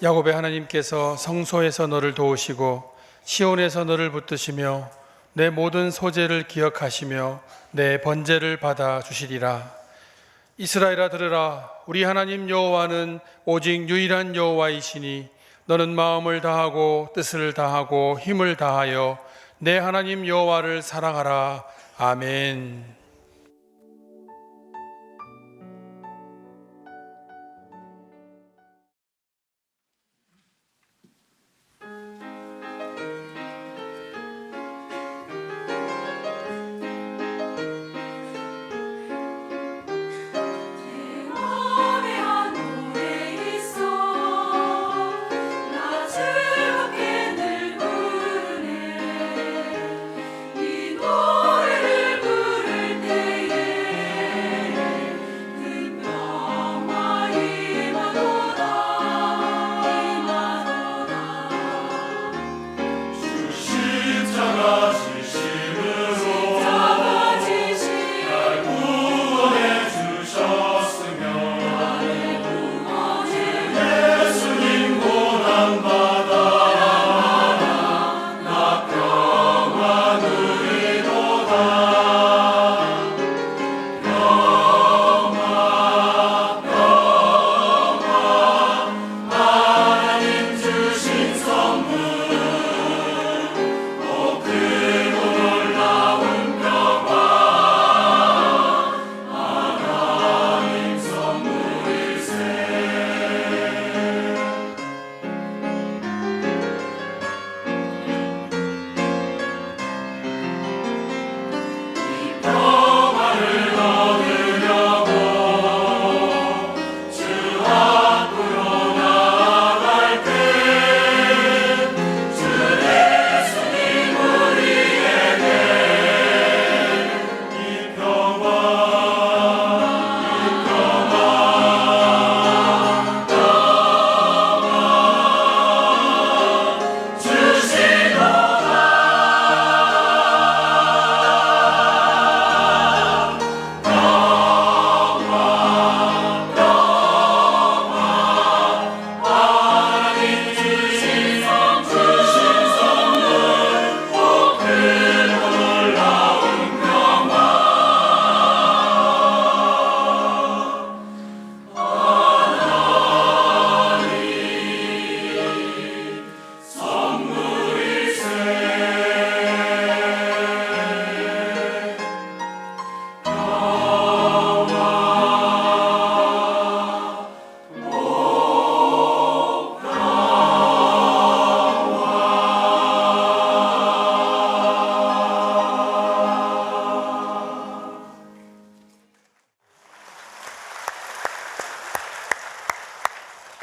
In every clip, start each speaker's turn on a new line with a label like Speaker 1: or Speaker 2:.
Speaker 1: 야곱의 하나님께서 성소에서 너를 도우시고 시온에서 너를 붙드시며 내 모든 소재를 기억하시며 내 번제를 받아 주시리라. 이스라엘아 들으라. 우리 하나님 여호와는 오직 유일한 여호와이시니 너는 마음을 다하고 뜻을 다하고 힘을 다하여 내 하나님 여호와를 사랑하라. 아멘.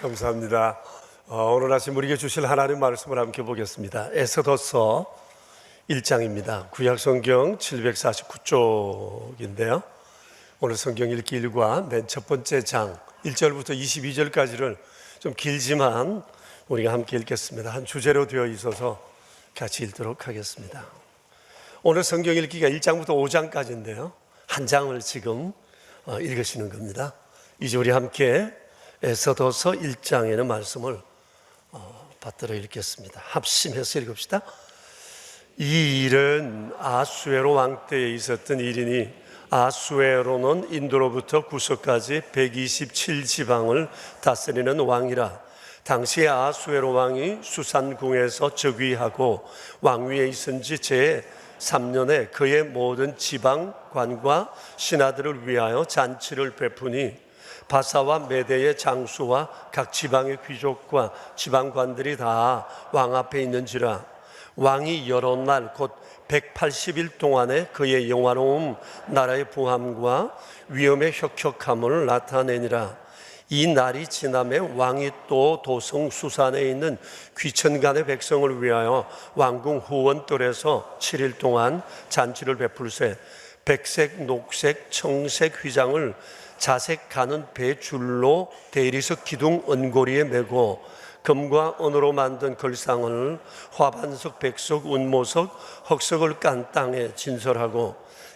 Speaker 2: 감사합니다. 오늘 아침 우리에게 주실 하나님 말씀을 함께 보겠습니다. 에스더서 1장입니다. 구약성경 749쪽인데요. 오늘 성경 읽기 일과 맨 첫 번째 장 1절부터 22절까지를 좀 길지만 우리가 함께 읽겠습니다. 한 주제로 되어 있어서 같이 읽도록 하겠습니다. 오늘 성경 읽기가 1장부터 5장까지인데요. 한 장을 지금 읽으시는 겁니다. 이제 우리 함께 에스더서 1장에는 말씀을 받들어 읽겠습니다. 합심해서 읽읍시다. 이 일은 아수에로 왕 때에 있었던 일이니 아수에로는 인도로부터 구서까지 127지방을 다스리는 왕이라. 당시에 아수에로 왕이 수산궁에서 즉위하고 왕위에 있은 지 제 3년에 그의 모든 지방관과 신하들을 위하여 잔치를 베푸니 바사와 메대의 장수와 각 지방의 귀족과 지방관들이 다 왕 앞에 있는지라. 왕이 여러 날 곧 180일 동안에 그의 영화로움 나라의 부함과 위엄의 혁혁함을 나타내니라. 이 날이 지남에 왕이 또 도성 수산에 있는 귀천간의 백성을 위하여 왕궁 후원돌에서 7일 동안 잔치를 베풀세 백색, 녹색, 청색 휘장을 자색 가는 배줄로 대리석 기둥 언고리에 메고 금과 은으로 만든 걸상을 화반석, 백석, 운모석, 흑석을 깐 땅에 진설하고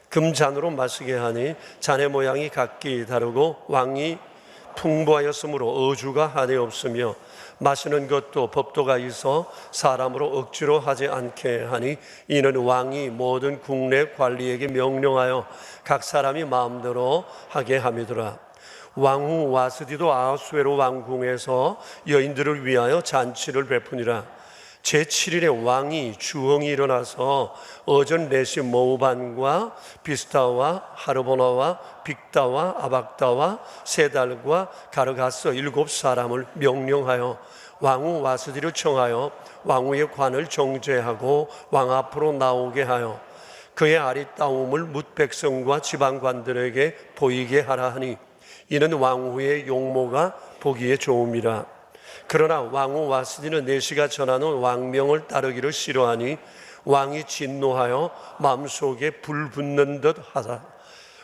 Speaker 2: 금잔으로 마시게 하니 잔의 모양이 각기 다르고 왕이 풍부하였으므로 어주가 한에 없으며 마시는 것도 법도가 있어 사람으로 억지로 하지 않게 하니 이는 왕이 모든 국내 관리에게 명령하여 각 사람이 마음대로 하게 함이더라. 왕후 와스디도 아하수에로 왕궁에서 여인들을 위하여 잔치를 베푸니라. 제7일에 왕이 주홍이 일어나서 어전 레시 모우반과 비스타와 하르보나와 빅다와 아박다와 세달과 가르가스 7사람을 명령하여 왕후 와스디를 청하여 왕후의 관을 정죄하고 왕 앞으로 나오게 하여 그의 아리따움을 뭇 백성과 지방관들에게 보이게 하라 하니 이는 왕후의 용모가 보기에 좋음이라. 그러나 왕후 와스디는 내시가 전하는 왕명을 따르기를 싫어하니 왕이 진노하여 마음속에 불 붙는 듯 하다.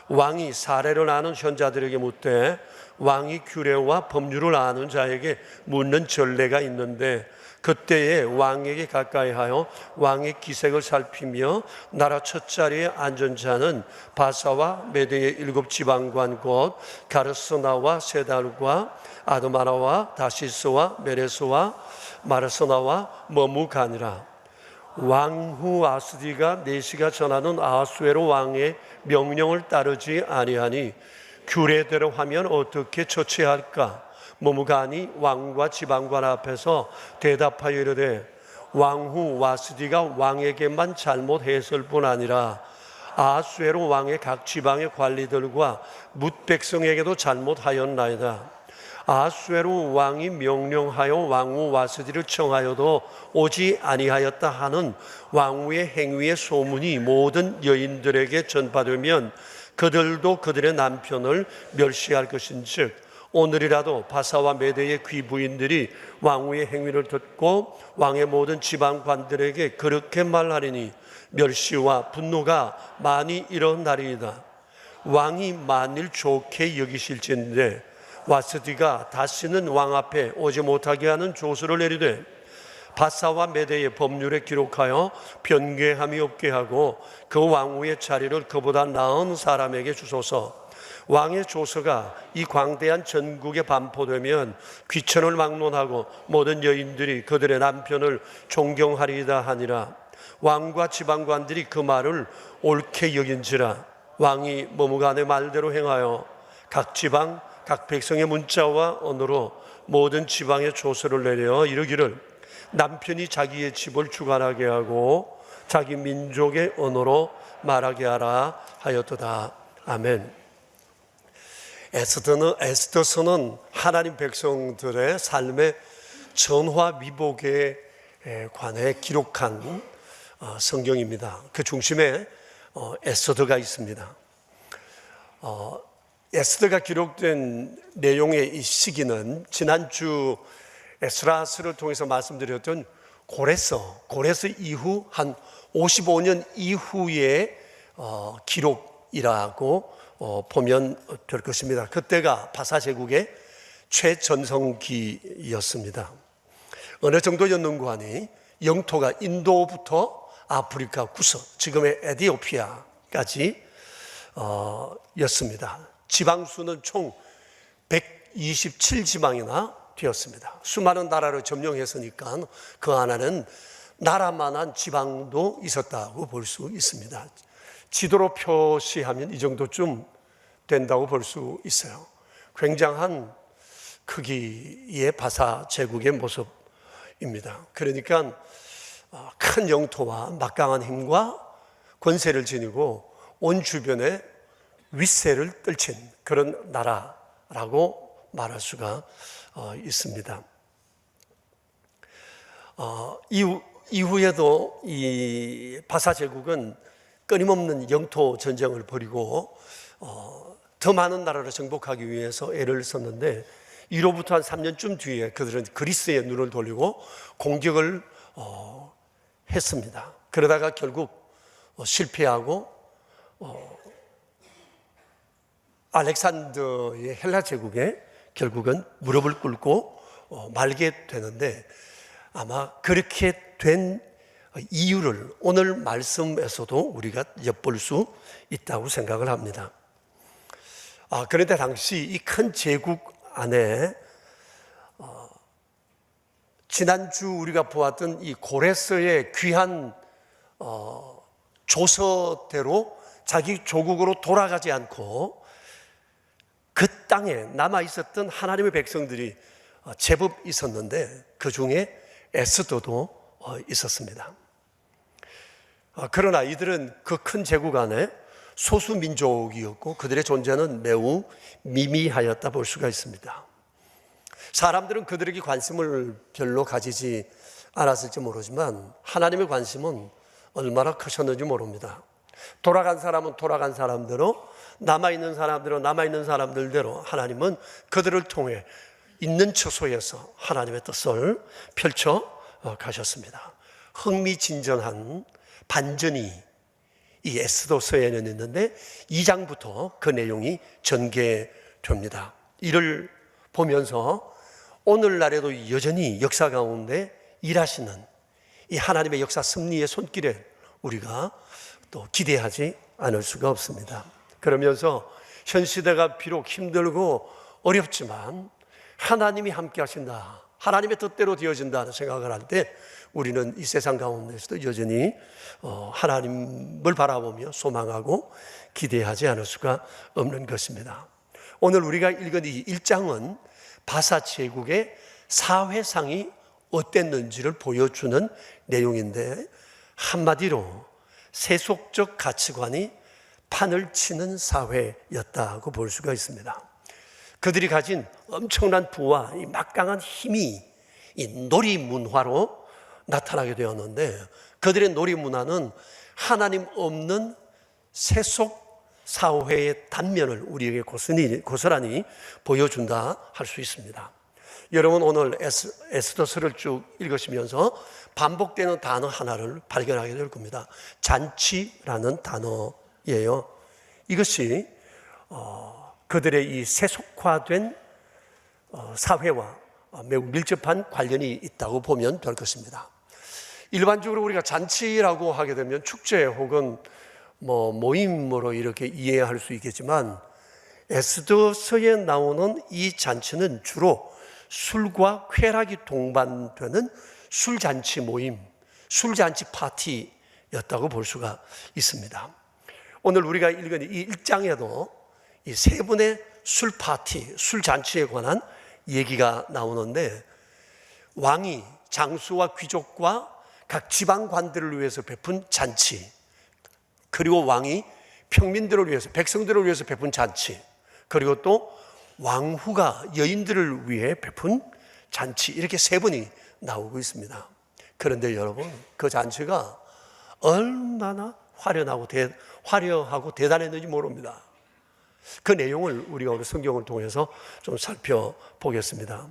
Speaker 2: 왕이 사례를 아는 현자들에게 묻되 왕이 규례와 법률을 아는 자에게 묻는 전례가 있는데 그때에 왕에게 가까이하여 왕의 기색을 살피며 나라 첫자리에 앉은 자는 바사와 메대의 7지방관 곧 가르스나와 세달과 아드마라와 다시스와 메레스와 마르스나와 머무가니라. 왕후 아스디가 내시가 전하는 아하수에로 왕의 명령을 따르지 아니하니 규례대로 하면 어떻게 처치할까? 머무가니 왕과 지방관 앞에서 대답하여 이르되 왕후 와스디가 왕에게만 잘못했을 뿐 아니라 아하수에로 왕의 각 지방의 관리들과 뭇 백성에게도 잘못하였나이다. 아하수에로 왕이 명령하여 왕후 와스디를 청하여도 오지 아니하였다 하는 왕후의 행위의 소문이 모든 여인들에게 전파되면 그들도 그들의 남편을 멸시할 것인즉 오늘이라도 바사와 메대의 귀부인들이 왕후의 행위를 듣고 왕의 모든 지방관들에게 그렇게 말하리니 멸시와 분노가 많이 일어나리이다. 왕이 만일 좋게 여기실진데 와스디가 다시는 왕 앞에 오지 못하게 하는 조서를 내리되 바사와 메대의 법률에 기록하여 변개함이 없게 하고 그 왕후의 자리를 그보다 나은 사람에게 주소서. 왕의 조서가 이 광대한 전국에 반포되면 귀천을 막론하고 모든 여인들이 그들의 남편을 존경하리이다 하니라. 왕과 지방관들이 그 말을 옳게 여긴지라. 왕이 머무간의 말대로 행하여 각 지방 각 백성의 문자와 언어로 모든 지방에 조서를 내려 이르기를 남편이 자기의 집을 주관하게 하고 자기 민족의 언어로 말하게 하라 하였도다. 아멘. 에스더서는 하나님 백성들의 삶의 전화위복에 관해 기록한 성경입니다. 그 중심에 에스더가 있습니다. 에스더가 기록된 내용의 이 시기는 지난주 에스라스를 통해서 말씀드렸던 고레서 이후 한 55년 이후의 기록이라고 보면 될 것입니다. 그때가 바사 제국의 최전성기였습니다. 어느 정도였는가 하니 영토가 인도부터 아프리카 구석, 지금의 에티오피아까지 였습니다. 지방수는 총 127지방이나 되었습니다. 수많은 나라를 점령했으니까 그 안에는 나라만한 지방도 있었다고 볼 수 있습니다. 지도로 표시하면 이 정도쯤 된다고 볼 수 있어요. 굉장한 크기의 바사 제국의 모습입니다. 그러니까 큰 영토와 막강한 힘과 권세를 지니고 온 주변에 윗세를 떨친 그런 나라라고 말할 수가 있습니다. 이후에도 이 바사 제국은 끊임없는 영토 전쟁을 벌이고 더 많은 나라를 정복하기 위해서 애를 썼는데 이로부터 한 3년쯤 뒤에 그들은 그리스에 눈을 돌리고 공격을 했습니다. 그러다가 결국 실패하고 알렉산더의 헬라 제국에 결국은 무릎을 꿇고 말게 되는데 아마 그렇게 된 이유를 오늘 말씀에서도 우리가 엿볼 수 있다고 생각을 합니다. 그런데 당시 이 큰 제국 안에 지난주 우리가 보았던 이 고레스의 귀한 조서대로 자기 조국으로 돌아가지 않고 그 땅에 남아 있었던 하나님의 백성들이 제법 있었는데 그 중에 에스더도 있었습니다. 그러나 이들은 그 큰 제국 안에 소수 민족이었고 그들의 존재는 매우 미미하였다 볼 수가 있습니다. 사람들은 그들에게 관심을 별로 가지지 않았을지 모르지만 하나님의 관심은 얼마나 크셨는지 모릅니다. 돌아간 사람은 돌아간 사람대로, 남아있는 사람들은 남아있는 사람들대로 하나님은 그들을 통해 있는 처소에서 하나님의 뜻을 펼쳐 가셨습니다. 흥미진진한 반전이 이 에스더서에는 있는데 2장부터 그 내용이 전개됩니다. 이를 보면서 오늘날에도 여전히 역사 가운데 일하시는 이 하나님의 역사 섭리의 손길에 우리가 또 기대하지 않을 수가 없습니다. 그러면서 현 시대가 비록 힘들고 어렵지만 하나님이 함께 하신다, 하나님의 뜻대로 되어진다는 생각을 할 때 우리는 이 세상 가운데서도 여전히 하나님을 바라보며 소망하고 기대하지 않을 수가 없는 것입니다. 오늘 우리가 읽은 이 1장은 바사 제국의 사회상이 어땠는지를 보여주는 내용인데 한마디로 세속적 가치관이 판을 치는 사회였다고 볼 수가 있습니다. 그들이 가진 엄청난 부와 이 막강한 힘이 이 놀이 문화로 나타나게 되었는데 그들의 놀이 문화는 하나님 없는 세속 사회의 단면을 우리에게 고스란히 보여준다 할 수 있습니다. 여러분 오늘 에스더서를 쭉 읽으시면서 반복되는 단어 하나를 발견하게 될 겁니다. 잔치라는 단어예요. 이것이 그들의 이 세속화된 사회와 매우 밀접한 관련이 있다고 보면 될 것입니다. 일반적으로 우리가 잔치라고 하게 되면 축제 혹은 모임으로 이렇게 이해할 수 있겠지만 에스더서에 나오는 이 잔치는 주로 술과 쾌락이 동반되는 술잔치 모임, 술잔치 파티였다고 볼 수가 있습니다. 오늘 우리가 읽은 이 1장에도 이 세 분의 술 파티, 술잔치에 관한 얘기가 나오는데 왕이 장수와 귀족과 각 지방관들을 위해서 베푼 잔치, 그리고 왕이 평민들을 위해서, 백성들을 위해서 베푼 잔치, 그리고 또 왕후가 여인들을 위해 베푼 잔치, 이렇게 세 번이 나오고 있습니다. 그런데 여러분, 그 잔치가 얼마나 화려하고 대단했는지 모릅니다. 그 내용을 우리가 오늘 성경을 통해서 좀 살펴보겠습니다.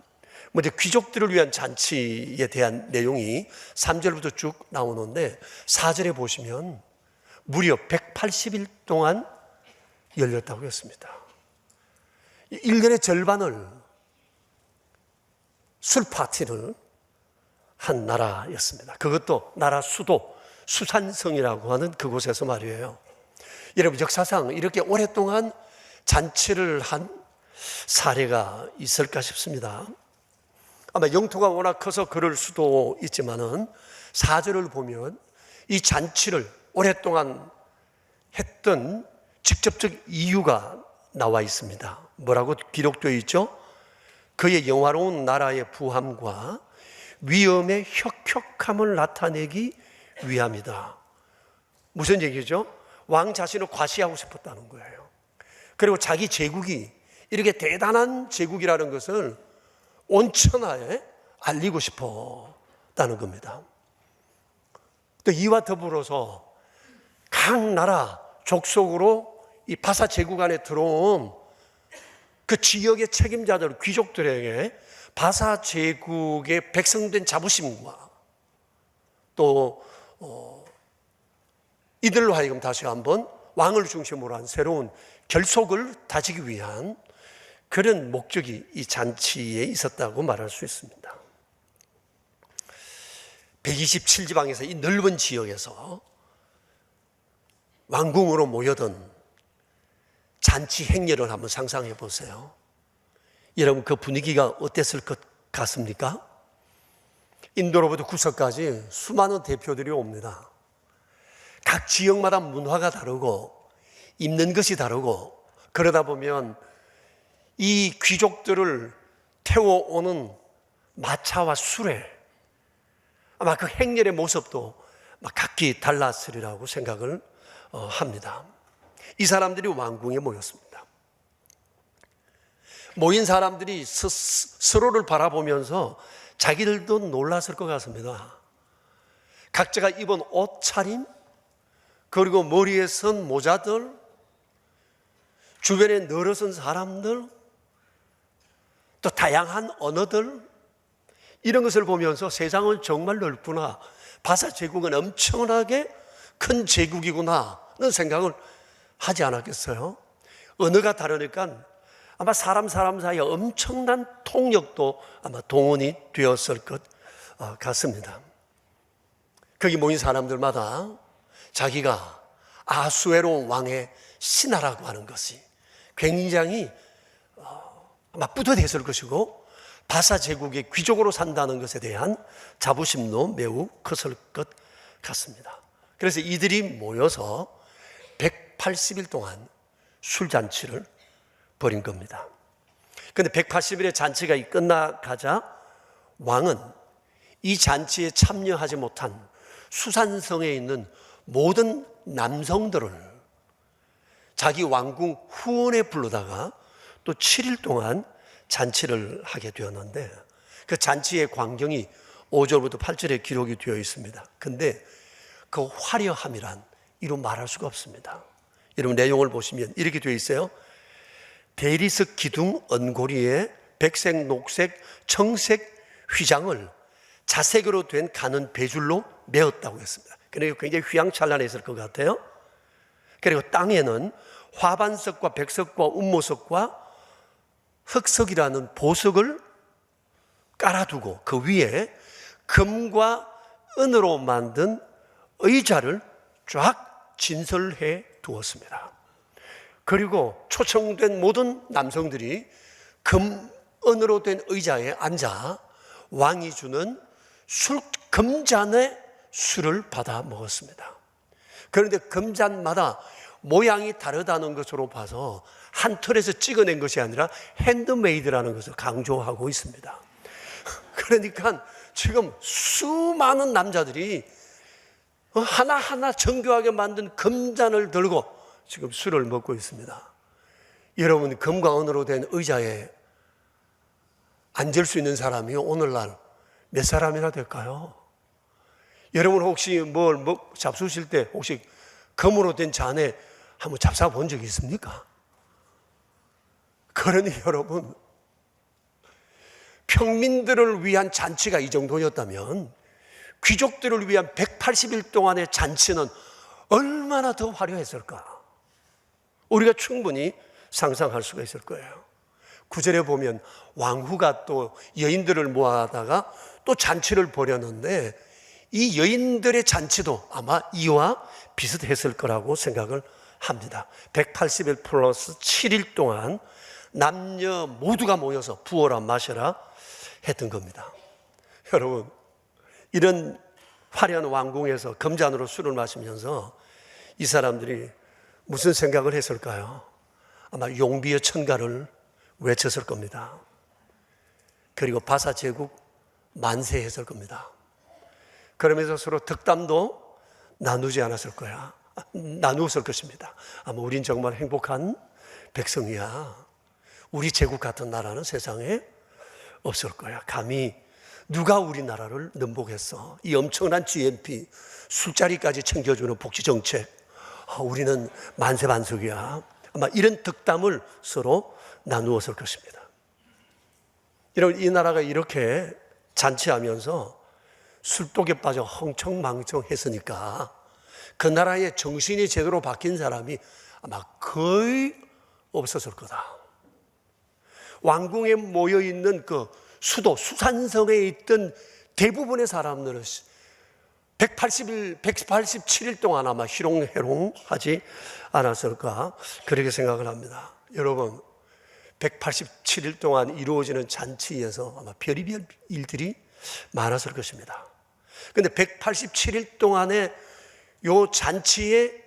Speaker 2: 먼저 귀족들을 위한 잔치에 대한 내용이 3절부터 쭉 나오는데 4절에 보시면 무려 180일 동안 열렸다고 했습니다. 1년의 절반을 술 파티를 한 나라였습니다. 그것도 나라 수도 수산성이라고 하는 그곳에서 말이에요. 여러분 역사상 이렇게 오랫동안 잔치를 한 사례가 있을까 싶습니다. 아마 영토가 워낙 커서 그럴 수도 있지만은 4절을 보면 이 잔치를 오랫동안 했던 직접적 이유가 나와 있습니다. 뭐라고 기록되어 있죠? 그의 영화로운 나라의 부함과 위엄의 혁혁함을 나타내기 위함이다. 무슨 얘기죠? 왕 자신을 과시하고 싶었다는 거예요. 그리고 자기 제국이 이렇게 대단한 제국이라는 것을 온 천하에 알리고 싶었다는 겁니다. 또 이와 더불어서 각 나라 족속으로 이 바사 제국 안에 들어온 그 지역의 책임자들, 귀족들에게 바사 제국의 백성된 자부심과 또 이들로 하여금 다시 한번 왕을 중심으로 한 새로운 결속을 다지기 위한 그런 목적이 이 잔치에 있었다고 말할 수 있습니다. 127지방에서 이 넓은 지역에서 왕궁으로 모여든 잔치 행렬을 한번 상상해 보세요. 여러분, 그 분위기가 어땠을 것 같습니까? 인도로부터 구석까지 수많은 대표들이 옵니다. 각 지역마다 문화가 다르고 입는 것이 다르고, 그러다 보면 이 귀족들을 태워오는 마차와 수레, 아마 그 행렬의 모습도 각기 달랐으리라고 생각을 합니다. 이 사람들이 왕궁에 모였습니다. 모인 사람들이 서로를 바라보면서 자기들도 놀랐을 것 같습니다. 각자가 입은 옷차림, 그리고 머리에 선 모자들, 주변에 늘어선 사람들, 또 다양한 언어들, 이런 것을 보면서 세상은 정말 넓구나, 바사 제국은 엄청나게 큰 제국이구나 는 생각을 하지 않았겠어요? 언어가 다르니까 아마 사람 사이에 엄청난 통역도 아마 동원이 되었을 것 같습니다. 거기 모인 사람들마다 자기가 아수에로 왕의 신하라고 하는 것이 굉장히 아마 뿌듯했을 것이고, 바사 제국의 귀족으로 산다는 것에 대한 자부심도 매우 컸을 것 같습니다. 그래서 이들이 모여서 180일 동안 술잔치를 벌인 겁니다. 그런데 180일의 잔치가 끝나가자 왕은 이 잔치에 참여하지 못한 수산성에 있는 모든 남성들을 자기 왕궁 후원에 불러다가 또 7일 동안 잔치를 하게 되었는데, 그 잔치의 광경이 5절부터 8절에 기록이 되어 있습니다. 근데 그 화려함이란 이루 말할 수가 없습니다. 여러분, 내용을 보시면 이렇게 되어 있어요. 대리석 기둥 언고리에 백색, 녹색, 청색 휘장을 자색으로 된 가는 배줄로 메었다고 했습니다. 그러니까 굉장히 휘황찬란했을 것 같아요. 그리고 땅에는 화반석과 백석과 운모석과 흑석이라는 보석을 깔아두고 그 위에 금과 은으로 만든 의자를 쫙 진설해 두었습니다. 그리고 초청된 모든 남성들이 금, 은으로 된 의자에 앉아 왕이 주는 금잔에 술을 받아 먹었습니다. 그런데 금잔마다 모양이 다르다는 것으로 봐서 한 틀에서 찍어낸 것이 아니라 핸드메이드라는 것을 강조하고 있습니다. 그러니까 지금 수많은 남자들이 하나하나 정교하게 만든 금잔을 들고 지금 술을 먹고 있습니다. 여러분, 금과 은으로 된 의자에 앉을 수 있는 사람이 오늘날 몇 사람이나 될까요? 여러분, 혹시 잡수실 때 혹시 금으로 된 잔에 한번 잡사 본 적이 있습니까? 그러니 여러분, 평민들을 위한 잔치가 이 정도였다면 귀족들을 위한 180일 동안의 잔치는 얼마나 더 화려했을까? 우리가 충분히 상상할 수가 있을 거예요. 9절에 보면 왕후가 또 여인들을 모아다가 또 잔치를 벌였는데, 이 여인들의 잔치도 아마 이와 비슷했을 거라고 생각을 합니다. 180일 플러스 7일 동안 남녀 모두가 모여서 부어라 마셔라 했던 겁니다. 여러분, 이런 화려한 왕궁에서 금잔으로 술을 마시면서 이 사람들이 무슨 생각을 했을까요? 아마 용비의 천가를 외쳤을 겁니다. 그리고 바사 제국 만세했을 겁니다. 그러면서 서로 덕담도 나누었을 것입니다. 아마 우린 정말 행복한 백성이야. 우리 제국 같은 나라는 세상에 없을 거야. 감히 누가 우리나라를 넘보겠어. 이 엄청난 GNP, 술자리까지 챙겨주는 복지정책, 우리는 만세만석이야. 아마 이런 덕담을 서로 나누었을 것입니다. 여러분, 이 나라가 이렇게 잔치하면서 술독에 빠져 흥청망청했으니까 그 나라의 정신이 제대로 바뀐 사람이 아마 거의 없었을 거다. 왕궁에 모여있는 그 수도 수산성에 있던 대부분의 사람들은 187일 동안 아마 희롱해롱하지 않았을까, 그렇게 생각을 합니다. 여러분, 187일 동안 이루어지는 잔치에서 아마 별의별 일들이 많았을 것입니다. 그런데 187일 동안의 요 잔치의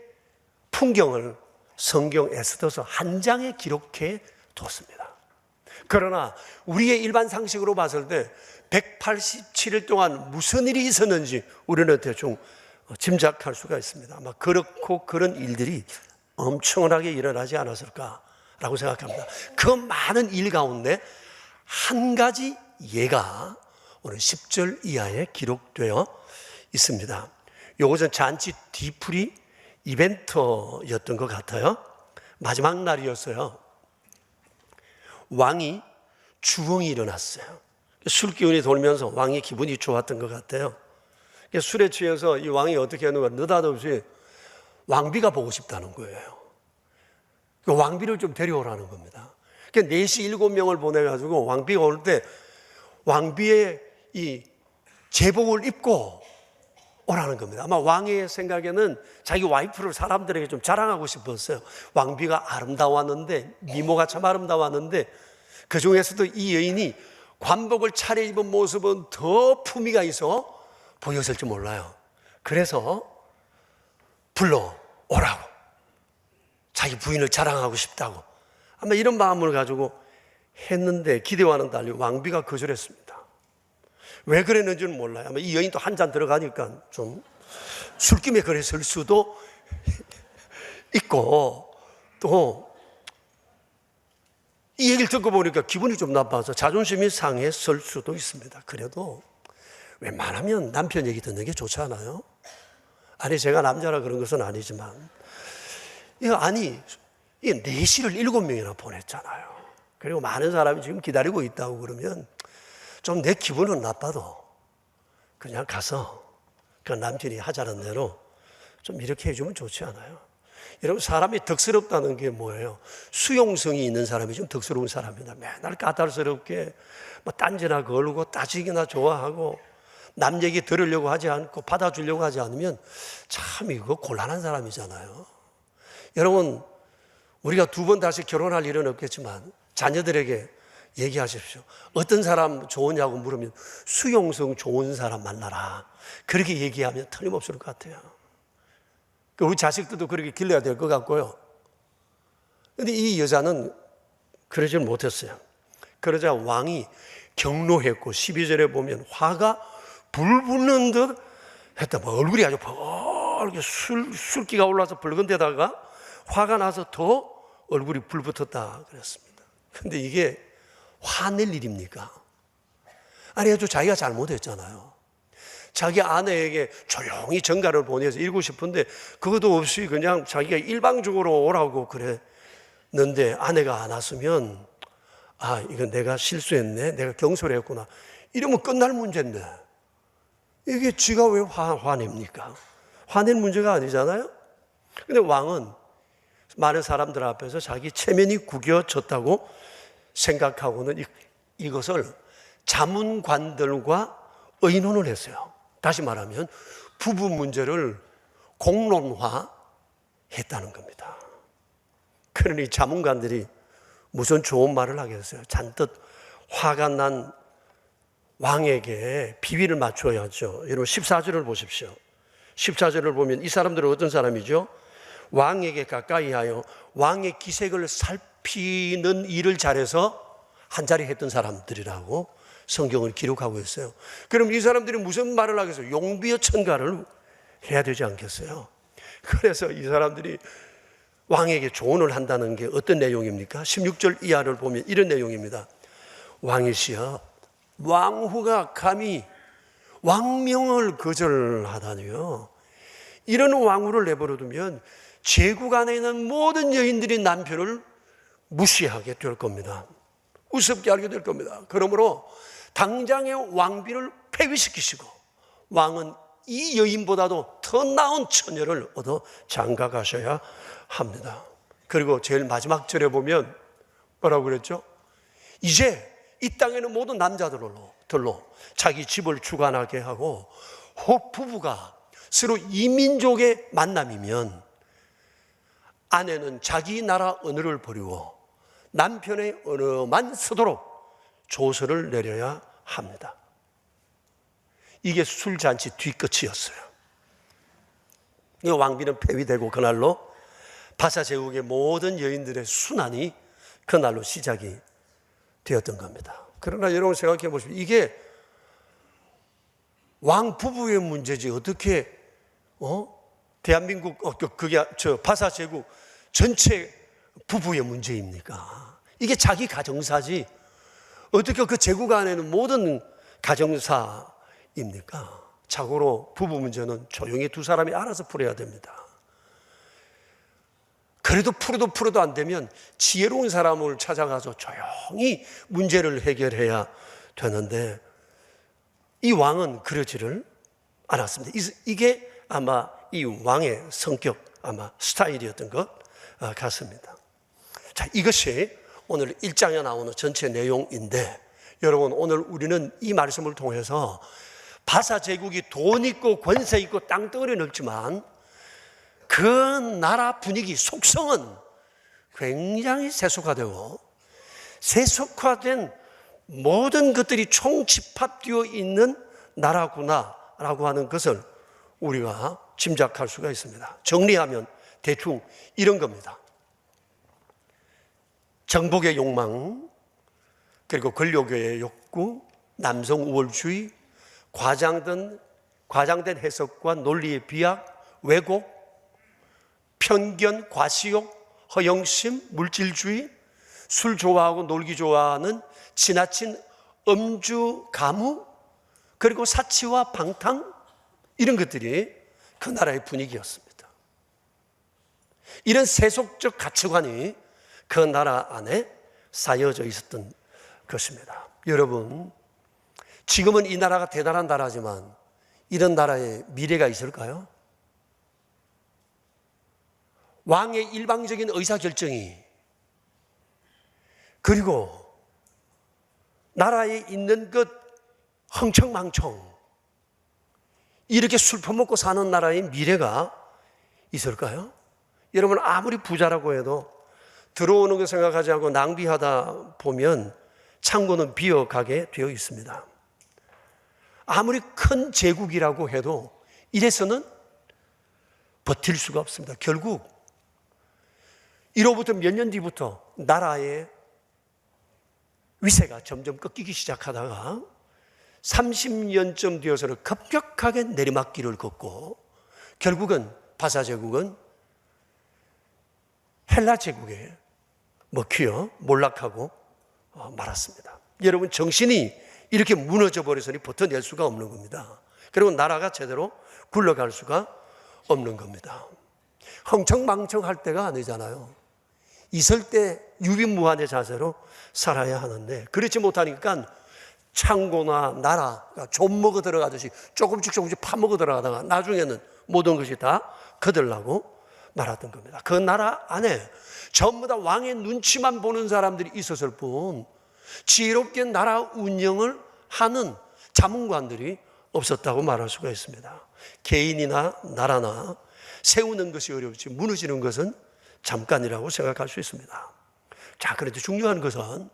Speaker 2: 풍경을 성경 에스더서 한 장에 기록해 뒀습니다. 그러나 우리의 일반 상식으로 봤을 때 187일 동안 무슨 일이 있었는지 우리는 대충 짐작할 수가 있습니다. 아마 그렇고 그런 일들이 엄청나게 일어나지 않았을까라고 생각합니다. 그 많은 일 가운데 한 가지 예가 오늘 10절 이하에 기록되어 있습니다. 요것은 잔치 뒤풀이 이벤트였던 것 같아요. 마지막 날이었어요. 왕이 주엉이 일어났어요. 술 기운이 돌면서 왕이 기분이 좋았던 것 같아요. 술에 취해서 이 왕이 어떻게 하는가, 느닷없이 왕비가 보고 싶다는 거예요. 왕비를 좀 데려오라는 겁니다. 4시 7명을 보내가지고 왕비가 올 때 왕비의 이 제복을 입고 오라는 겁니다. 아마 왕의 생각에는 자기 와이프를 사람들에게 좀 자랑하고 싶었어요. 왕비가 아름다웠는데, 미모가 참 아름다웠는데, 그 중에서도 이 여인이 관복을 차려입은 모습은 더 품위가 있어 보였을지 몰라요. 그래서 불러오라고, 자기 부인을 자랑하고 싶다고 아마 이런 마음을 가지고 했는데, 기대와는 달리 왕비가 거절했습니다. 왜 그랬는지는 몰라요. 아마 이 여인도 한 잔 들어가니까 좀 술김에 그랬을 수도 있고, 또 이 얘기를 듣고 보니까 기분이 좀 나빠서 자존심이 상했을 수도 있습니다. 그래도 웬만하면 남편 얘기 듣는 게 좋지 않아요? 아니, 제가 남자라 그런 것은 아니지만, 아니, 4시를 7명이나 보냈잖아요. 그리고 많은 사람이 지금 기다리고 있다고 그러면 좀 내 기분은 나빠도 그냥 가서 그 남편이 하자는 대로 좀 이렇게 해주면 좋지 않아요? 여러분, 사람이 덕스럽다는 게 뭐예요? 수용성이 있는 사람이 좀 덕스러운 사람입니다. 맨날 까탈스럽게 딴지나 걸고 따지기나 좋아하고 남 얘기 들으려고 하지 않고 받아주려고 하지 않으면 참 이거 곤란한 사람이잖아요. 여러분, 우리가 2번 다시 결혼할 일은 없겠지만 자녀들에게 얘기하십시오. 어떤 사람 좋으냐고 물으면 수용성 좋은 사람 만나라, 그렇게 얘기하면 틀림없을 것 같아요. 우리 자식들도 그렇게 길러야 될 것 같고요. 그런데 이 여자는 그러질 못했어요. 그러자 왕이 경로했고 12절에 보면 화가 불붙는 듯 했다. 얼굴이 아주 벌게 술기가 올라서 붉은 데다가 화가 나서 더 얼굴이 불붙었다 그랬습니다. 그런데 이게 화낼 일입니까? 아니, 아주 자기가 잘못했잖아요. 자기 아내에게 조용히 전가를 보내서 이루고 싶은데 그것도 없이 그냥 자기가 일방적으로 오라고 그랬는데, 아내가 안 왔으면 이건 내가 실수했네, 내가 경솔했구나, 이러면 끝날 문제인데 이게 지가 왜 화냅니까? 화낼 문제가 아니잖아요. 근데 왕은 많은 사람들 앞에서 자기 체면이 구겨졌다고 생각하고는 이것을 자문관들과 의논을 했어요. 다시 말하면 부부 문제를 공론화했다는 겁니다. 그러니 자문관들이 무슨 좋은 말을 하겠어요? 잔뜩 화가 난 왕에게 비위를 맞춰야죠. 여러분 14절을 보십시오. 14절을 보면 이 사람들은 어떤 사람이죠? 왕에게 가까이 하여 왕의 기색을 살피는 일을 잘해서 한자리 했던 사람들이라고 성경을 기록하고 있어요. 그럼 이 사람들이 무슨 말을 하겠어요? 용비어 천가를 해야 되지 않겠어요? 그래서 이 사람들이 왕에게 조언을 한다는 게 어떤 내용입니까? 16절 이하를 보면 이런 내용입니다. 왕이시여, 왕후가 감히 왕명을 거절하다니요. 이런 왕후를 내버려두면 제국 안에 있는 모든 여인들이 남편을 무시하게 될 겁니다. 우습게 알게 될 겁니다. 그러므로 당장의 왕비를 폐위시키시고 왕은 이 여인보다도 더 나은 처녀를 얻어 장가가셔야 합니다. 그리고 제일 마지막 절에 보면 뭐라고 그랬죠? 이제 이 땅에는 모든 남자들로 자기 집을 주관하게 하고 부부가 서로 이민족의 만남이면 아내는 자기 나라 언어를 버리고 남편의 언어만 쓰도록 조서를 내려야 합니다. 이게 술잔치 뒤끝이었어요. 이 왕비는 폐위되고 그날로 바사 제국의 모든 여인들의 순환이 그날로 시작이 되었던 겁니다. 그러나 여러분 생각해 보십시오. 이게 왕 부부의 문제지 어떻게 대한민국 바사 제국 전체 부부의 문제입니까? 이게 자기 가정사지 어떻게 그 제국 안에는 모든 가정사입니까? 자고로 부부 문제는 조용히 두 사람이 알아서 풀어야 됩니다. 그래도 풀어도 안 되면 지혜로운 사람을 찾아가서 조용히 문제를 해결해야 되는데 이 왕은 그러지를 않았습니다. 이게 아마 이 왕의 성격, 아마 스타일이었던 것 같습니다. 자, 이것이 오늘 1장에 나오는 전체 내용인데 여러분 오늘 우리는 이 말씀을 통해서 바사 제국이 돈 있고 권세 있고 땅덩어리 넓지만 그 나라 분위기, 속성은 굉장히 세속화되고 세속화된 모든 것들이 총집합되어 있는 나라구나라고 하는 것을 우리가 짐작할 수가 있습니다. 정리하면 대충 이런 겁니다. 정복의 욕망, 그리고 권력의 욕구, 남성 우월주의, 과장된 해석과 논리의 비약, 왜곡, 편견, 과시욕, 허영심, 물질주의, 술 좋아하고 놀기 좋아하는 지나친 음주, 가무, 그리고 사치와 방탕 이런 것들이 그 나라의 분위기였습니다. 이런 세속적 가치관이 그 나라 안에 쌓여져 있었던 것입니다. 여러분, 지금은 이 나라가 대단한 나라지만 이런 나라에 미래가 있을까요? 왕의 일방적인 의사결정이 그리고 나라에 있는 것 흥청망청 이렇게 술 퍼먹고 사는 나라의 미래가 있을까요? 여러분 아무리 부자라고 해도 들어오는 거 생각하지 않고 낭비하다 보면 창고는 비어가게 되어 있습니다. 아무리 큰 제국이라고 해도 이래서는 버틸 수가 없습니다. 결국 이로부터 몇 년 뒤부터 나라의 위세가 점점 꺾이기 시작하다가 30년쯤 되어서는 급격하게 내리막길을 걷고 결국은 바사 제국은 헬라 제국에 먹히어 몰락하고 말았습니다. 여러분 정신이 이렇게 무너져 버려서니 버텨낼 수가 없는 겁니다. 그리고 나라가 제대로 굴러갈 수가 없는 겁니다. 흥청망청할 때가 아니잖아요. 있을 때 유비무환의 자세로 살아야 하는데 그렇지 못하니까 창고나 나라가 좀 먹어 들어가듯이 조금씩 파먹어 들어가다가 나중에는 모든 것이 다 거들나고 말았던 겁니다. 그 나라 안에 전부 다 왕의 눈치만 보는 사람들이 있었을 뿐 지혜롭게 나라 운영을 하는 자문관들이 없었다고 말할 수가 있습니다. 개인이나 나라나 세우는 것이 어렵지 무너지는 것은 잠깐이라고 생각할 수 있습니다. 자, 그런데 중요한 것은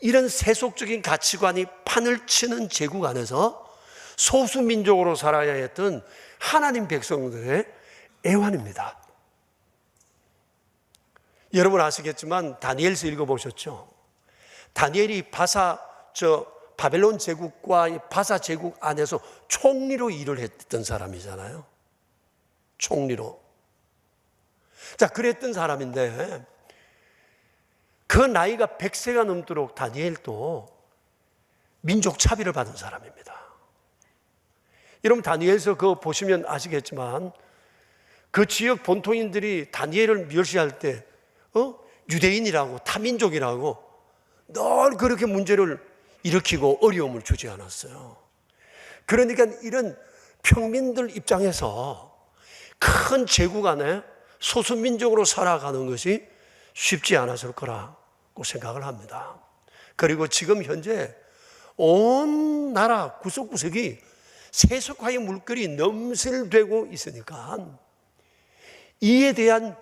Speaker 2: 이런 세속적인 가치관이 판을 치는 제국 안에서 소수민족으로 살아야 했던 하나님 백성들의 애환입니다. 여러분 아시겠지만 다니엘서 읽어보셨죠? 다니엘이 바벨론 제국과 바사 제국 안에서 총리로 일을 했던 사람이잖아요. 총리로. 자, 그랬던 사람인데 그 나이가 100세가 넘도록 다니엘도 민족 차별을 받은 사람입니다. 여러분 다니엘서 그거 보시면 아시겠지만 그 지역 본토인들이 다니엘을 멸시할 때 유대인이라고 타민족이라고 늘 그렇게 문제를 일으키고 어려움을 주지 않았어요. 그러니까 이런 평민들 입장에서 큰 제국 안에 소수민족으로 살아가는 것이 쉽지 않았을 거라고 생각을 합니다. 그리고 지금 현재 온 나라 구석구석이 세속화의 물결이 넘실되고 있으니까 이에 대한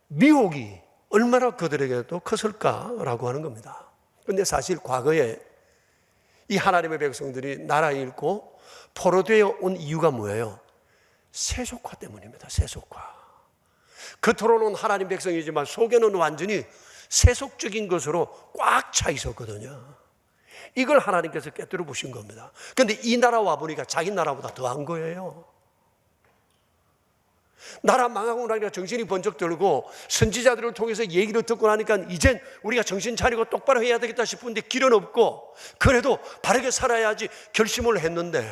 Speaker 2: 미혹이 얼마나 그들에게도 컸을까라고 하는 겁니다. 그런데 사실 과거에 이 하나님의 백성들이 나라 잃고 포로되어 온 이유가 뭐예요? 세속화 때문입니다. 세속화. 겉으로는 하나님 백성이지만 속에는 완전히 세속적인 것으로 꽉 차 있었거든요. 이걸 하나님께서 깨뜨려 보신 겁니다. 그런데 이 나라 와보니까 자기 나라보다 더한 거예요. 나라 망하고 나니까 정신이 번쩍 들고 선지자들을 통해서 얘기를 듣고 나니까 이젠 우리가 정신 차리고 똑바로 해야 되겠다 싶은데 길은 없고, 그래도 바르게 살아야지 결심을 했는데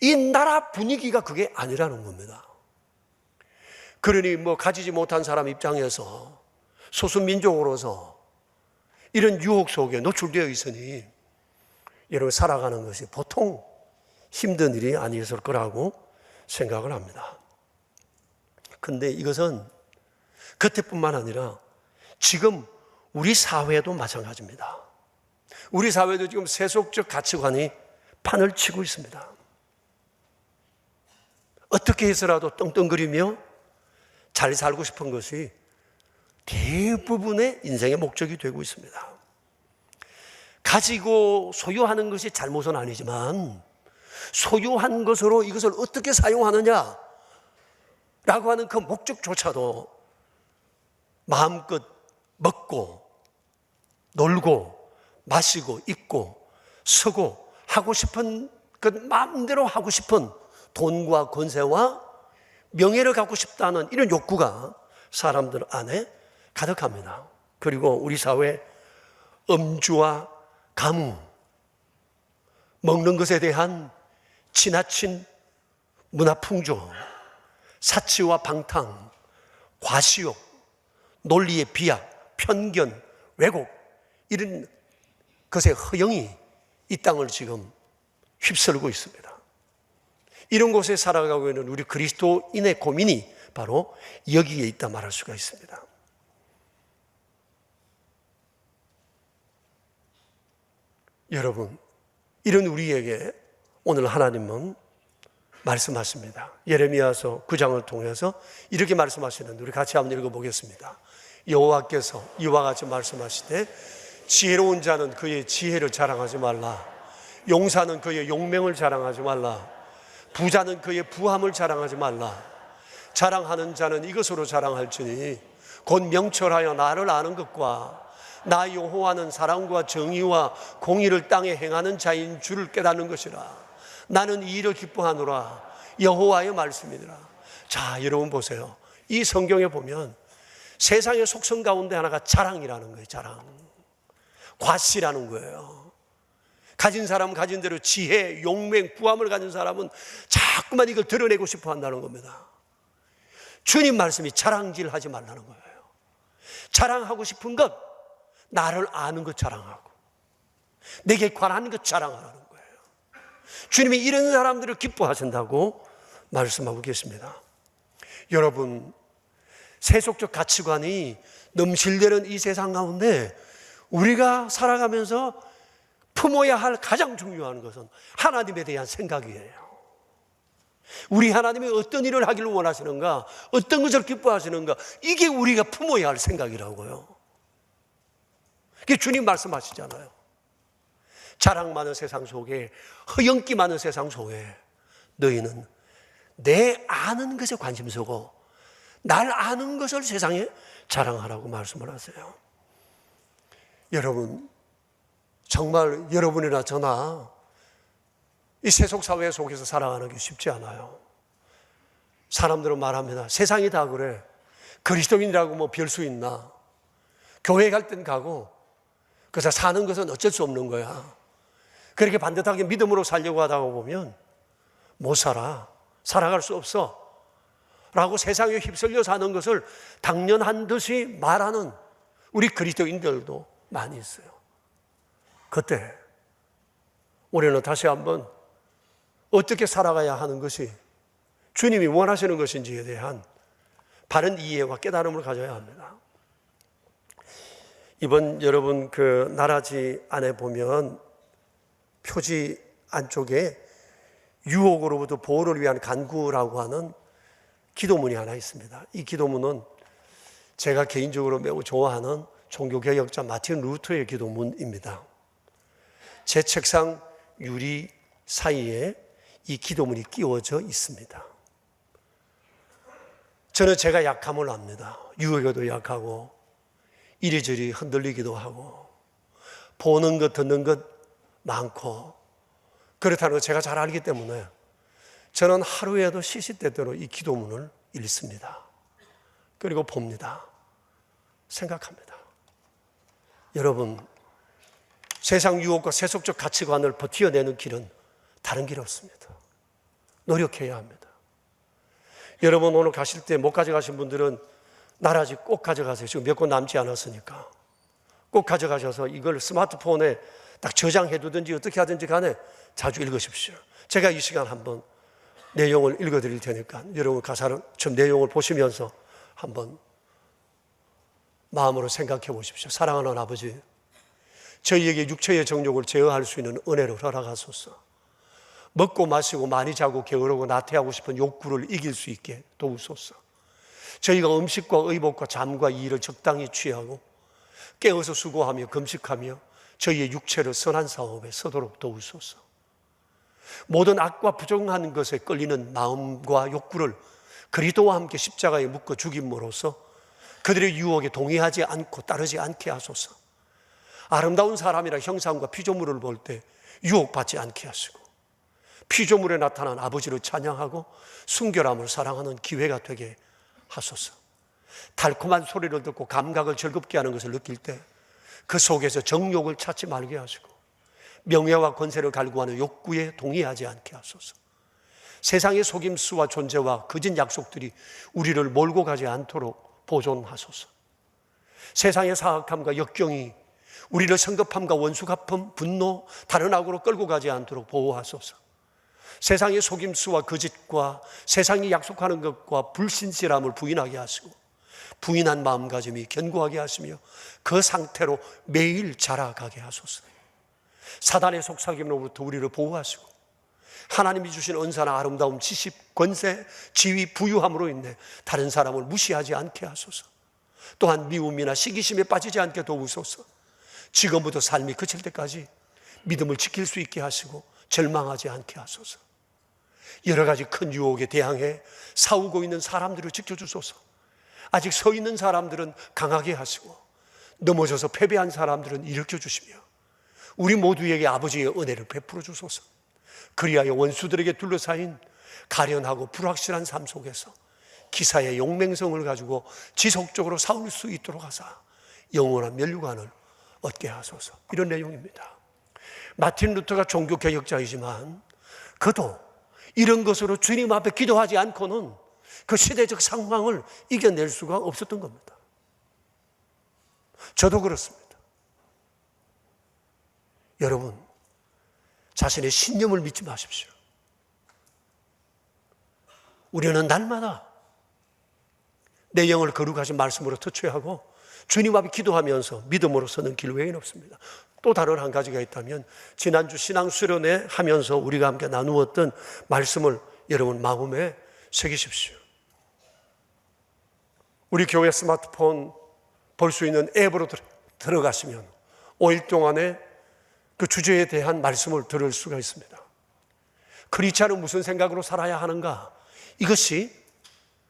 Speaker 2: 이 나라 분위기가 그게 아니라는 겁니다. 그러니 가지지 못한 사람 입장에서 소수민족으로서 이런 유혹 속에 노출되어 있으니 여러분 살아가는 것이 보통 힘든 일이 아니었을 거라고 생각을 합니다. 근데 이것은 그때뿐만 아니라 지금 우리 사회도 마찬가지입니다. 우리 사회도 지금 세속적 가치관이 판을 치고 있습니다. 어떻게 해서라도 떵떵거리며 잘 살고 싶은 것이 대부분의 인생의 목적이 되고 있습니다. 가지고 소유하는 것이 잘못은 아니지만 소유한 것으로 이것을 어떻게 사용하느냐 라고 하는 그 목적조차도 마음껏 먹고 놀고 마시고 입고 쓰고 하고 싶은 그 마음대로 하고 싶은 돈과 권세와 명예를 갖고 싶다는 이런 욕구가 사람들 안에 가득합니다. 그리고 우리 사회 음주와 가무, 먹는 것에 대한 지나친 문화풍조, 사치와 방탕, 과시욕, 논리의 비약, 편견, 왜곡, 이런 것의 허영이 이 땅을 지금 휩쓸고 있습니다. 이런 곳에 살아가고 있는 우리 그리스도인의 고민이 바로 여기에 있다 말할 수가 있습니다. 여러분, 이런 우리에게 오늘 하나님은 말씀하십니다. 예레미야서 9장을 통해서 이렇게 말씀하시는데 우리 같이 한번 읽어보겠습니다. 여호와께서 이와 같이 말씀하시되 지혜로운 자는 그의 지혜를 자랑하지 말라. 용사는 그의 용맹을 자랑하지 말라. 부자는 그의 부함을 자랑하지 말라. 자랑하는 자는 이것으로 자랑할지니 곧 명철하여 나를 아는 것과 나 여호와는 사랑과 정의와 공의를 땅에 행하는 자인 줄을 깨닫는 것이라. 나는 이 일을 기뻐하노라. 여호와의 말씀이니라. 자, 여러분 보세요. 이 성경에 보면 세상의 속성 가운데 하나가 자랑이라는 거예요. 자랑. 과시라는 거예요. 가진 사람은 가진 대로 지혜, 용맹, 부함을 가진 사람은 자꾸만 이걸 드러내고 싶어 한다는 겁니다. 주님 말씀이 자랑질하지 말라는 거예요. 자랑하고 싶은 것, 나를 아는 것 자랑하고 내게 관한 것 자랑하라는 거예요. 주님이 이런 사람들을 기뻐하신다고 말씀하고 계십니다. 여러분, 세속적 가치관이 넘실대는 이 세상 가운데 우리가 살아가면서 품어야 할 가장 중요한 것은 하나님에 대한 생각이에요. 우리 하나님이 어떤 일을 하기를 원하시는가, 어떤 것을 기뻐하시는가, 이게 우리가 품어야 할 생각이라고요. 그게 주님 말씀하시잖아요. 자랑 많은 세상 속에, 허영기 많은 세상 속에 너희는 내 아는 것에 관심 서고 날 아는 것을 세상에 자랑하라고 말씀을 하세요. 여러분, 정말 여러분이나 저나 이 세속사회 속에서 살아가는 게 쉽지 않아요. 사람들은 말합니다. 세상이 다 그래. 그리스도인이라고 뭐 별 수 있나. 교회 갈 땐 가고 그래서 사는 것은 어쩔 수 없는 거야. 그렇게 반듯하게 믿음으로 살려고 하다가 보면 못 살아. 살아갈 수 없어. 라고 세상에 휩쓸려 사는 것을 당연한 듯이 말하는 우리 그리스도인들도 많이 있어요. 그때 우리는 다시 한번 어떻게 살아가야 하는 것이 주님이 원하시는 것인지에 대한 바른 이해와 깨달음을 가져야 합니다. 이번 여러분 그 나라지 안에 보면 표지 안쪽에 유혹으로부터 보호를 위한 간구라고 하는 기도문이 하나 있습니다. 이 기도문은 제가 개인적으로 매우 좋아하는 종교개혁자 마틴 루터의 기도문입니다. 제 책상 유리 사이에 이 기도문이 끼워져 있습니다. 저는 제가 약함을 압니다. 유혹에도 약하고 이리저리 흔들리기도 하고 보는 것 듣는 것 많고 그렇다는 걸 제가 잘 알기 때문에 저는 하루에도 시시때때로 이 기도문을 읽습니다. 그리고 봅니다. 생각합니다. 여러분, 세상 유혹과 세속적 가치관을 버텨내는 길은 다른 길 없습니다. 노력해야 합니다. 여러분, 오늘 가실 때 못 가져가신 분들은 나라지 꼭 가져가세요. 지금 몇 권 남지 않았으니까. 꼭 가져가셔서 이걸 스마트폰에 딱 저장해두든지 어떻게 하든지 간에 자주 읽으십시오. 제가 이 시간 한번 내용을 읽어드릴 테니까 여러분 가사를 좀 내용을 보시면서 한번 마음으로 생각해 보십시오. 사랑하는 아버지, 저희에게 육체의 정욕을 제어할 수 있는 은혜를 허락하소서. 먹고 마시고 많이 자고 게으르고 나태하고 싶은 욕구를 이길 수 있게 도우소서. 저희가 음식과 의복과 잠과 이의를 적당히 취하고 깨어서 수고하며 금식하며 저희의 육체를 선한 사업에 서도록 도우소서. 모든 악과 부정한 것에 끌리는 마음과 욕구를 그리스도와 함께 십자가에 묶어 죽임으로써 그들의 유혹에 동의하지 않고 따르지 않게 하소서. 아름다운 사람이라 형상과 피조물을 볼 때 유혹받지 않게 하시고 피조물에 나타난 아버지를 찬양하고 순결함을 사랑하는 기회가 되게 하소서. 달콤한 소리를 듣고 감각을 즐겁게 하는 것을 느낄 때 그 속에서 정욕을 찾지 말게 하시고 명예와 권세를 갈구하는 욕구에 동의하지 않게 하소서. 세상의 속임수와 존재와 거짓 약속들이 우리를 몰고 가지 않도록 보존하소서. 세상의 사악함과 역경이 우리를 성급함과 원수갚음, 분노, 다른 악으로 끌고 가지 않도록 보호하소서. 세상의 속임수와 거짓과 세상이 약속하는 것과 불신실함을 부인하게 하시고 부인한 마음가짐이 견고하게 하시며 그 상태로 매일 자라가게 하소서. 사단의 속삭임으로부터 우리를 보호하시고 하나님이 주신 은사나 아름다움, 지식, 권세, 지위, 부유함으로 인해 다른 사람을 무시하지 않게 하소서. 또한 미움이나 시기심에 빠지지 않게 도우소서. 지금부터 삶이 그칠 때까지 믿음을 지킬 수 있게 하시고 절망하지 않게 하소서. 여러 가지 큰 유혹에 대항해 싸우고 있는 사람들을 지켜주소서. 아직 서 있는 사람들은 강하게 하시고 넘어져서 패배한 사람들은 일으켜주시며 우리 모두에게 아버지의 은혜를 베풀어 주소서. 그리하여 원수들에게 둘러싸인 가련하고 불확실한 삶 속에서 기사의 용맹성을 가지고 지속적으로 싸울 수 있도록 하사 영원한 면류관을 얻게 하소서. 이런 내용입니다. 마틴 루터가 종교개혁자이지만 그도 이런 것으로 주님 앞에 기도하지 않고는 그 시대적 상황을 이겨낼 수가 없었던 겁니다. 저도 그렇습니다. 여러분, 자신의 신념을 믿지 마십시오. 우리는 날마다 내 영을 거룩하신 말씀으로 터치하고 주님 앞에 기도하면서 믿음으로 서는 길 외에는 없습니다. 또 다른 한 가지가 있다면 지난주 신앙 수련회 하면서 우리가 함께 나누었던 말씀을 여러분 마음에 새기십시오. 우리 교회 스마트폰 볼 수 있는 앱으로 들어가시면 5일 동안에 그 주제에 대한 말씀을 들을 수가 있습니다. 크리스찬은 무슨 생각으로 살아야 하는가? 이것이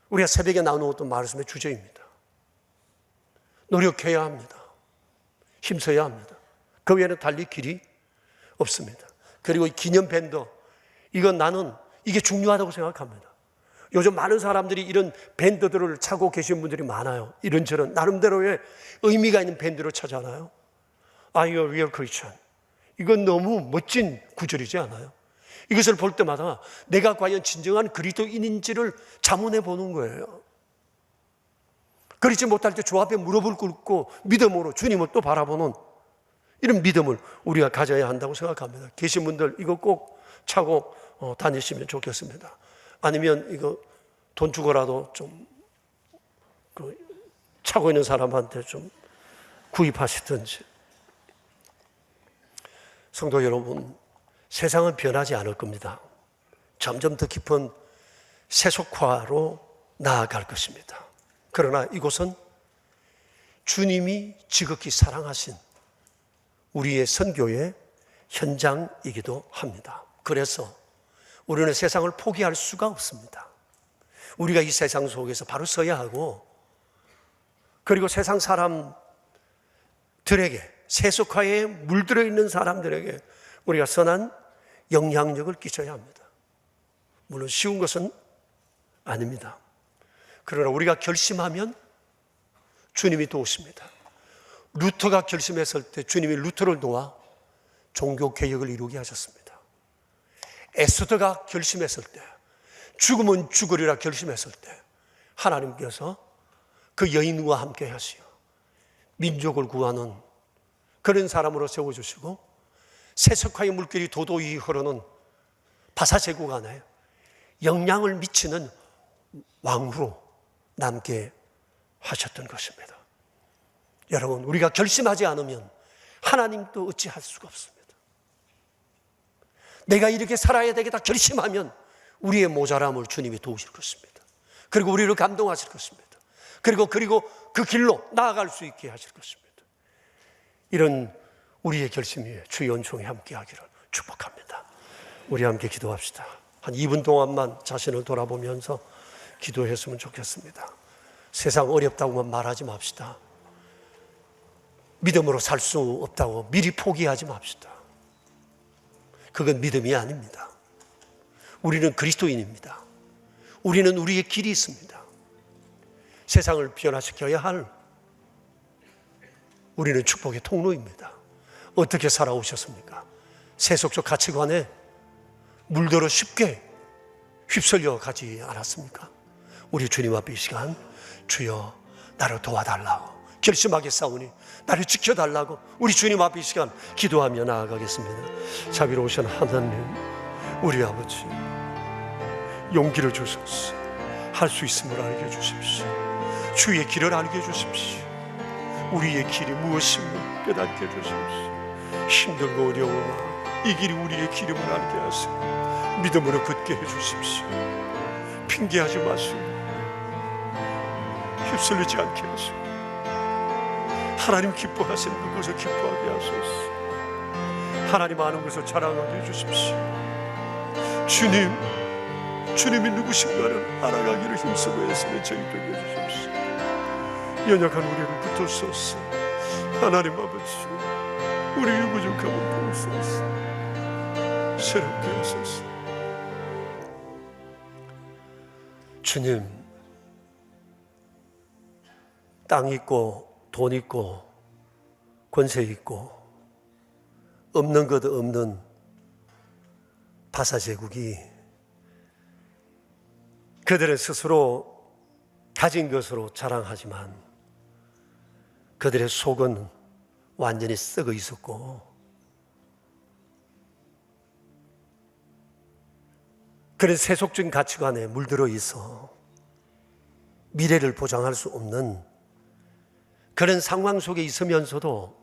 Speaker 2: 우리가 새벽에 나누었던 말씀의 주제입니다. 노력해야 합니다. 힘써야 합니다. 그 외에는 달릴 길이 없습니다. 그리고 기념 밴더, 이건 나는 이게 중요하다고 생각합니다. 요즘 많은 사람들이 이런 밴드들을 차고 계신 분들이 많아요. 이런저런 나름대로의 의미가 있는 밴드를 차잖아요. Are you a real Christian? 이건 너무 멋진 구절이지 않아요? 이것을 볼 때마다 내가 과연 진정한 그리스도인인지를 자문해 보는 거예요. 그렇지 못할 때 주 앞에 무릎을 꿇고 믿음으로 주님을 또 바라보는 이런 믿음을 우리가 가져야 한다고 생각합니다. 계신 분들 이거 꼭 차고 다니시면 좋겠습니다. 아니면 이거 돈 주고라도 좀 차고 있는 사람한테 좀 구입하시든지. 성도 여러분, 세상은 변하지 않을 겁니다. 점점 더 깊은 세속화로 나아갈 것입니다. 그러나 이곳은 주님이 지극히 사랑하신 우리의 선교의 현장이기도 합니다. 그래서 우리는 세상을 포기할 수가 없습니다. 우리가 이 세상 속에서 바로 서야 하고, 그리고 세상 사람들에게, 세속화에 물들어 있는 사람들에게 우리가 선한 영향력을 끼쳐야 합니다. 물론 쉬운 것은 아닙니다. 그러나 우리가 결심하면 주님이 도우십니다. 루터가 결심했을 때 주님이 루터를 도와 종교개혁을 이루게 하셨습니다. 에스더가 결심했을 때, 죽으면 죽으리라 결심했을 때 하나님께서 그 여인과 함께 하시어 민족을 구하는 그런 사람으로 세워주시고, 세속화의 물결이 도도히 흐르는 바사제국 안에 영향을 미치는 왕으로 남게 하셨던 것입니다. 여러분, 우리가 결심하지 않으면 하나님도 어찌할 수가 없습니다. 내가 이렇게 살아야 되겠다 결심하면 우리의 모자람을 주님이 도우실 것입니다. 그리고 우리를 감동하실 것입니다. 그리고 그 길로 나아갈 수 있게 하실 것입니다. 이런 우리의 결심이 주의 연총에 함께 하기를 축복합니다. 우리 함께 기도합시다. 한 2분 동안만 자신을 돌아보면서 기도했으면 좋겠습니다. 세상 어렵다고만 말하지 맙시다. 믿음으로 살 수 없다고 미리 포기하지 맙시다. 그건 믿음이 아닙니다. 우리는 그리스도인입니다. 우리는 우리의 길이 있습니다. 세상을 변화시켜야 할 우리는 축복의 통로입니다. 어떻게 살아오셨습니까? 세속적 가치관에 물들어 쉽게 휩쓸려 가지 않았습니까? 우리 주님 앞에 이 시간, 주여 나를 도와달라고 결심하게 싸우니 나를 지켜달라고 우리 주님 앞에 이 시간 기도하며 나아가겠습니다. 자비로우신 하나님, 우리 아버지, 용기를 주소서. 할 수 있음을 알게 해주십시오. 주의 길을 알게 해주십시오. 우리의 길이 무엇인가 깨닫게 해주십시오. 힘들고 어려워 이 길이 우리의 길임을 알게 하시고 믿음으로 굳게 해주십시오. 핑계하지 마시고 휩쓸리지 않게 하시고 하나님 기뻐하시는 그것을 기뻐하게 하소서. 하나님 아는 것을 자랑하게 해주십시오. 주님이 누구신가를 알아가기를 힘쓰고 애쓰는 저희 되게 해주십시오. 연약한 우리를 붙들소서. 하나님 아버지, 우리의 부족함을 보소서. 새롭게 하소서. 주님, 땅 있고 돈 있고 권세 있고 없는 것 없는 바사제국이 그들은 스스로 가진 것으로 자랑하지만 그들의 속은 완전히 썩어 있었고, 그런 세속적인 가치관에 물들어 있어 미래를 보장할 수 없는 그런 상황 속에 있으면서도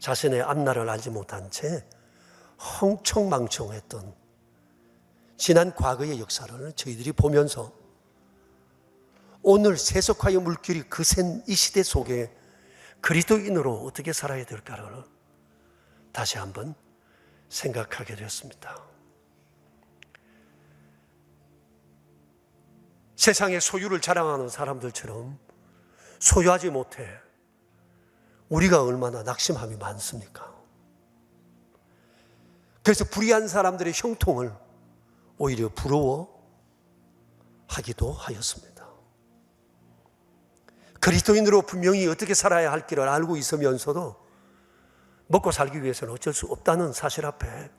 Speaker 2: 자신의 앞날을 알지 못한 채 흥청망청했던 지난 과거의 역사를 저희들이 보면서 오늘 세속화의 물결이 거센 이 시대 속에 그리스도인으로 어떻게 살아야 될까를 다시 한번 생각하게 되었습니다. 세상의 소유를 자랑하는 사람들처럼 소유하지 못해 우리가 얼마나 낙심함이 많습니까? 그래서 불의한 사람들의 형통을 오히려 부러워하기도 하였습니다. 그리스도인으로 분명히 어떻게 살아야 할 길을 알고 있으면서도 먹고 살기 위해서는 어쩔 수 없다는 사실 앞에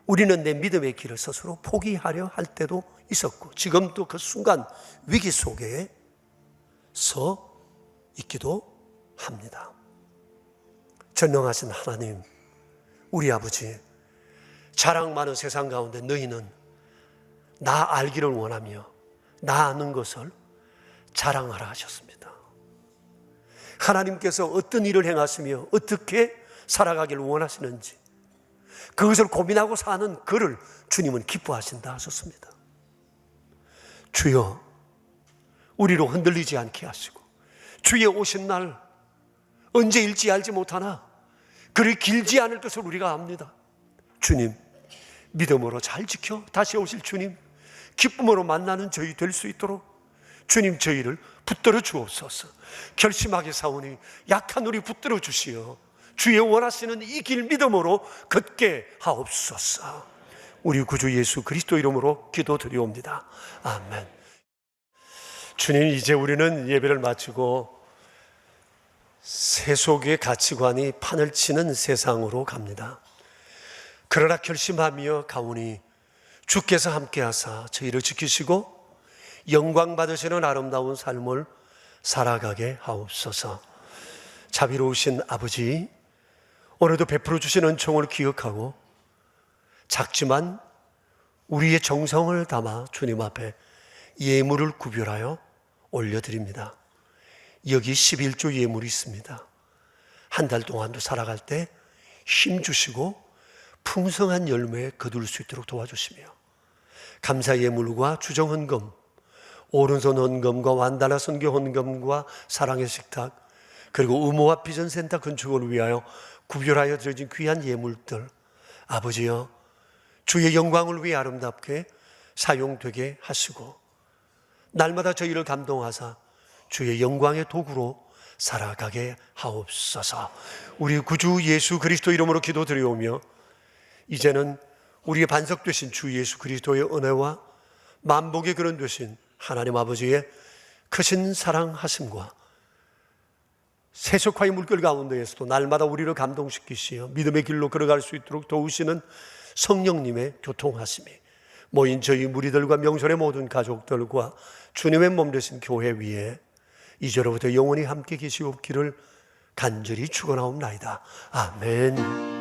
Speaker 2: 우리는 내 믿음의 길을 스스로 포기하려 할 때도 있었고, 지금도 그 순간 위기 속에 서 있기도 합니다. 전능하신 하나님, 우리 아버지, 자랑 많은 세상 가운데 너희는 나 알기를 원하며 나 아는 것을 자랑하라 하셨습니다. 하나님께서 어떤 일을 행하시며 어떻게 살아가기를 원하시는지 그것을 고민하고 사는 그를 주님은 기뻐하신다 하셨습니다. 주여, 우리로 흔들리지 않게 하시고 주의 오신 날 언제일지 알지 못하나 그리 길지 않을 것을 우리가 압니다. 주님, 믿음으로 잘 지켜 다시 오실 주님, 기쁨으로 만나는 저희 될 수 있도록 주님 저희를 붙들어 주옵소서. 결심하게 사오니 약한 우리 붙들어 주시어 주의 원하시는 이 길 믿음으로 걷게 하옵소서. 우리 구주 예수 그리스도 이름으로 기도드리옵니다. 아멘. 주님, 이제 우리는 예배를 마치고 세속의 가치관이 판을 치는 세상으로 갑니다. 그러나 결심하며 가오니 주께서 함께하사 저희를 지키시고 영광 받으시는 아름다운 삶을 살아가게 하옵소서. 자비로우신 아버지, 오늘도 베풀어 주신 은총을 기억하고 작지만 우리의 정성을 담아 주님 앞에 예물을 구별하여 올려드립니다. 여기 11조 예물이 있습니다. 한 달 동안도 살아갈 때 힘주시고 풍성한 열매에 거둘 수 있도록 도와주시며, 감사 예물과 주정 헌금, 오른손 헌금과 완달라 선교 헌금과 사랑의 식탁, 그리고 의모와 비전센터 건축을 위하여 구별하여 드려진 귀한 예물들, 아버지여 주의 영광을 위해 아름답게 사용되게 하시고 날마다 저희를 감동하사 주의 영광의 도구로 살아가게 하옵소서. 우리 구주 예수 그리스도 이름으로 기도드리오며, 이제는 우리의 반석 되신 주 예수 그리스도의 은혜와 만복의 근원 되신 하나님 아버지의 크신 사랑하심과 세속화의 물결 가운데에서도 날마다 우리를 감동시키시어 믿음의 길로 걸어갈 수 있도록 도우시는 성령님의 교통하심이 모인 저희 무리들과 명절의 모든 가족들과 주님의 몸 되신 교회 위에 이제로부터 영원히 함께 계시옵기를 간절히 축원하옵나이다. 아멘.